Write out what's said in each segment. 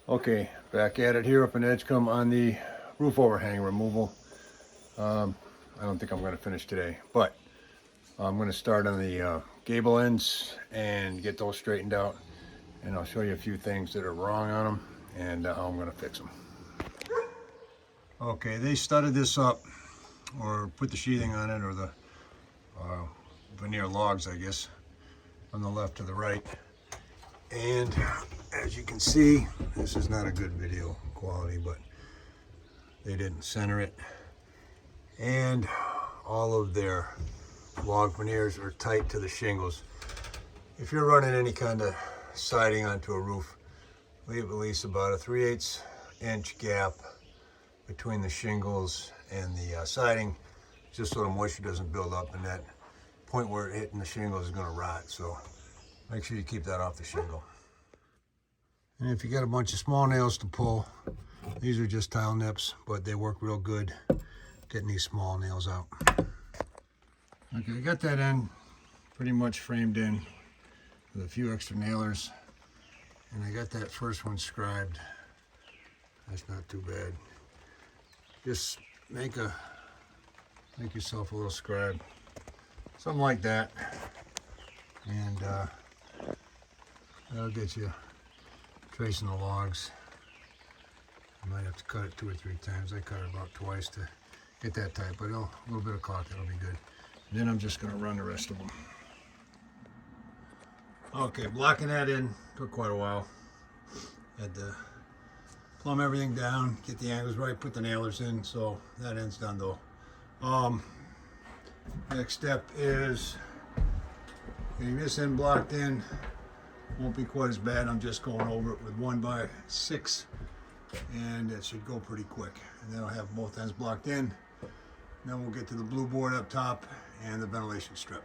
Okay, back at it here up in Edgecombe on the roof overhang removal. I don't think I'm going to finish today, but I'm going to start on the gable ends and get those straightened out, and I'll show you a few things that are wrong on them and how I'm going to fix them. Okay, they studded this up, or put the sheathing on it, or the veneer logs, I guess, from the left to the right. And as you can see, this is not a good video quality, but they didn't center it. And all of their log veneers are tight to the shingles. If you're running any kind of siding onto a roof, leave at least about a 3/8 inch gap between the shingles and the siding, just so the moisture doesn't build up, and that point where it's hitting the shingles is going to rot. So make sure you keep that off the shingle. And if you got a bunch of small nails to pull, these are just tile nips, but they work real good getting these small nails out. Okay, I got that end pretty much framed in with a few extra nailers, and I got that first one scribed. That's not too bad. Just make yourself a little scribe, something like that, and that'll get you tracing the logs. I might have to cut it 2 or 3 times. I cut it about twice to get that tight, but a little bit of caulk, that'll be good. And then I'm just going to run the rest of them. Okay, blocking that in took quite a while. Had to plumb everything down, get the angles right, put the nailers in, so that end's done though. Next step is getting this end blocked in. Won't be quite as bad. I'm just going over it with 1x6, and it should go pretty quick. And then I'll have both ends blocked in. And then we'll get to the blue board up top and the ventilation strip.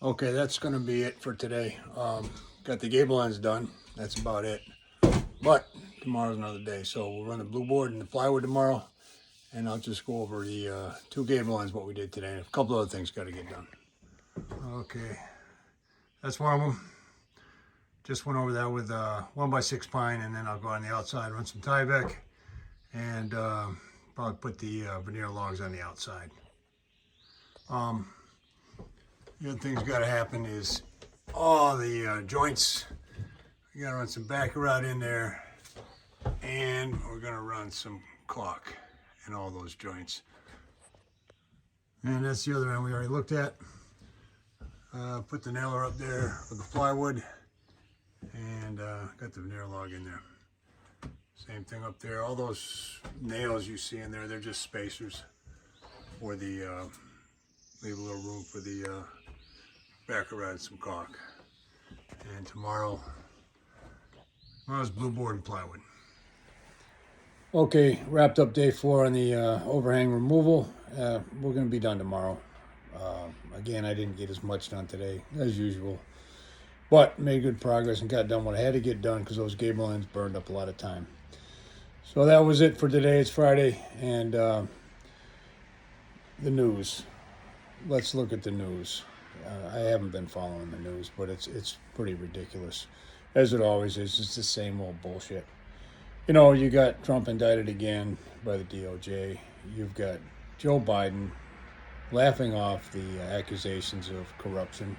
Okay, that's going to be it for today. Got the gable ends done. That's about it. But tomorrow's another day, so we'll run the blue board and the plywood tomorrow, and I'll just go over the 2 gable ends, what we did today, and a couple other things got to get done. Okay, that's one of them. Just went over that with 1x6 pine, and then I'll go on the outside, run some Tyvek, and probably put the veneer logs on the outside. The other thing's got to happen is all the joints. We got to run some backer out in there, and we're going to run some caulk in all those joints. And that's the other end we already looked at. Put the nailer up there with the plywood, and got the veneer log in there. Same thing up there. All those nails you see in there, they're just spacers for the, leave a little room for the backer rod and some caulk. And tomorrow's blue board and plywood. Okay, wrapped up day 4 on the overhang removal. We're going to be done tomorrow. Again, I didn't get as much done today as usual, but made good progress and got done what I had to get done because those gable ends burned up a lot of time. So that was it for today. It's Friday, and the news. Let's look at the news. I haven't been following the news, but it's pretty ridiculous, as it always is. It's the same old bullshit. You know, you got Trump indicted again by the DOJ. You've got Joe Biden laughing off the accusations of corruption.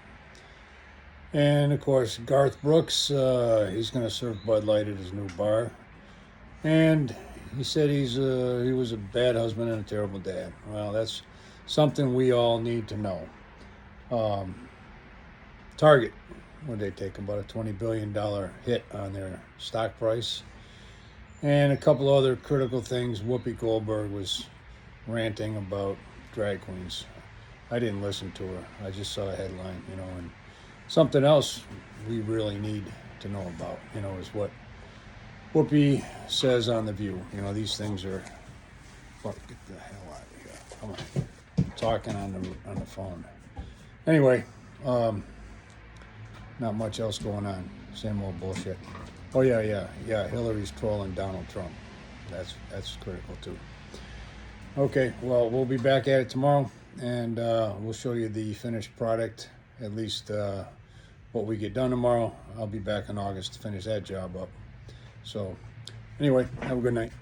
And, of course, Garth Brooks, he's going to serve Bud Light at his new bar. And he said he was a bad husband and a terrible dad. Well, that's something we all need to know. Target, when they take about a $20 billion hit on their stock price. And a couple other critical things. Whoopi Goldberg was ranting about drag queens. I didn't listen to her. I just saw a headline, you know, and something else we really need to know about, you know, is what Whoopi says on The View. You know, these things are, fuck, get the hell out of here. Come on. I'm talking on the phone. Anyway, not much else going on. Same old bullshit. Oh yeah, Hillary's trolling Donald Trump. That's critical too. Okay, well, we'll be back at it tomorrow, and we'll show you the finished product, at least what we get done tomorrow. I'll be back in August to finish that job up. So anyway, have a good night.